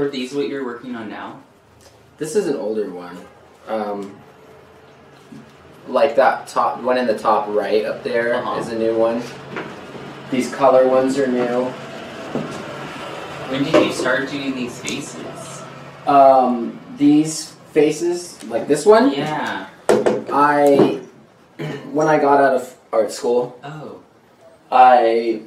Are these what you're working on now? This is an older one. Like that top one in the top right up there is a new one. These color ones are new. When did you start doing these faces? These faces, like this one? Yeah. When I got out of art school, Oh. I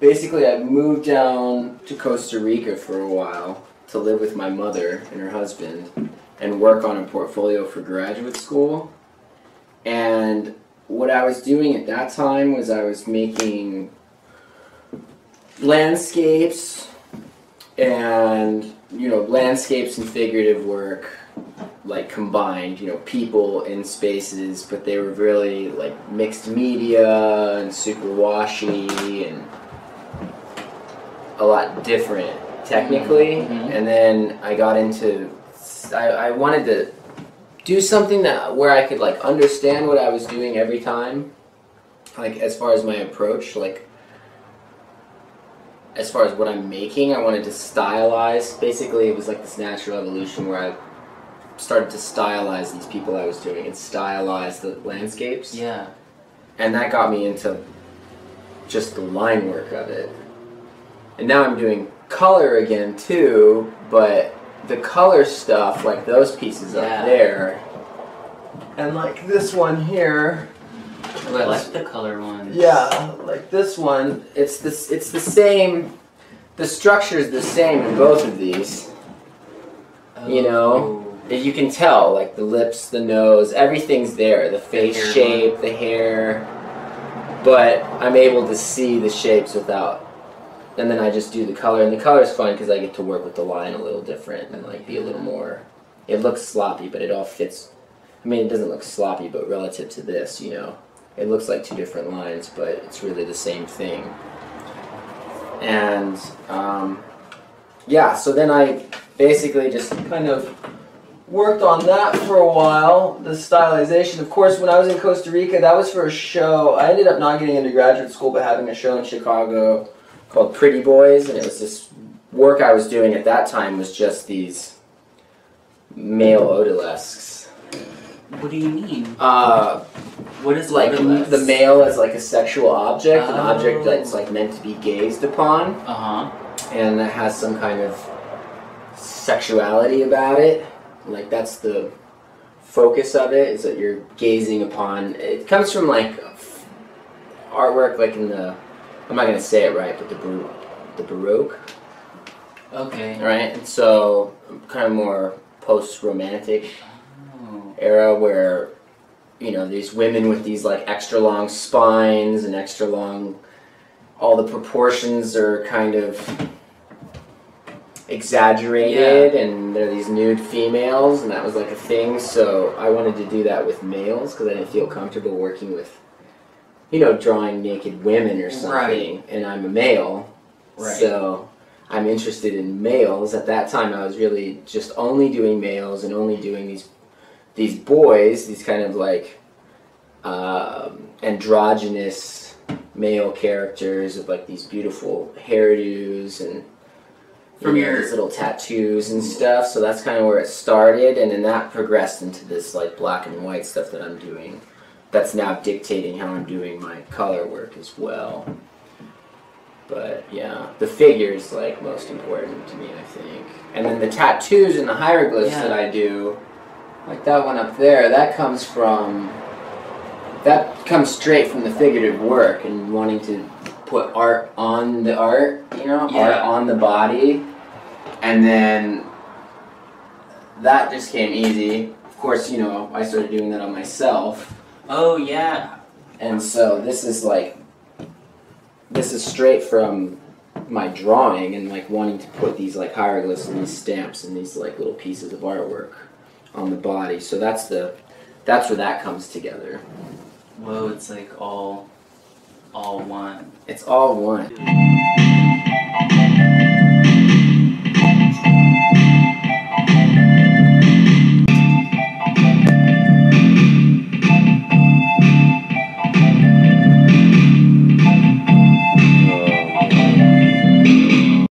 moved down to Costa Rica for a while to live with my mother and her husband and work on a portfolio for graduate school. And what I was doing at that time was I was making landscapes and, landscapes and figurative work, like combined, people in spaces, but they were really like mixed media and super washy and a lot different technically. And then I got into, I wanted to do something where I could like understand what I was doing every time, like as far as my approach, like as far as what I'm making. I wanted to stylize. Basically, it was like this natural evolution where I started to stylize these people I was doing and stylize the landscapes. Yeah. And that got me into just the line work of it. And now I'm doing color again too, but the color stuff, like those pieces up there, and like this one here. Oh, I like the color ones. Yeah, like this one. It's the same. The structure is the same in both of these. Oh. You can tell, like the lips, the nose, everything's there. The face shape, the hair. But I'm able to see the shapes without. And then I just do the color, and the color is fun because I get to work with the line a little different and like be a little more. It looks sloppy, but it all fits. I mean, it doesn't look sloppy, but relative to this, it looks like two different lines, but it's really the same thing. And yeah, so then I basically just kind of worked on that for a while, the stylization. Of course, when I was in Costa Rica, that was for a show. I ended up not getting into graduate school, but having a show in Chicago called Pretty Boys, and it was this work I was doing at that time was just these male odalisques. What do you mean? What is like odalisque? The male as like a sexual object, an object that's like meant to be gazed upon, and that has some kind of sexuality about it. Like that's the focus of it, is that you're gazing upon. It comes from like artwork, like in the, I'm not gonna say it right, but the Baroque. Okay. Right, and so kind of more post-romantic era where, these women with these like extra long spines and extra long, all the proportions are kind of exaggerated, and they're these nude females, and that was like a thing. So I wanted to do that with males because I didn't feel comfortable working with, drawing naked women or something, and I'm a male, so I'm interested in males. At that time, I was really just only doing males and only doing these boys, these kind of like androgynous male characters with like these beautiful hairdos and these little tattoos and stuff. So that's kind of where it started, and then that progressed into this like black and white stuff that I'm doing. That's now dictating how I'm doing my color work as well. But yeah, the figure's like most important to me, I think. And then the tattoos and the hieroglyphs that I do, like that one up there, that comes straight from the figurative work and wanting to put art on the art, art on the body. And then that just came easy. Of course, I started doing that on myself. Oh, yeah. And so this is straight from my drawing and like wanting to put these like hieroglyphs and these stamps and these like little pieces of artwork on the body. So that's where that comes together. Whoa, it's like all one. It's all one.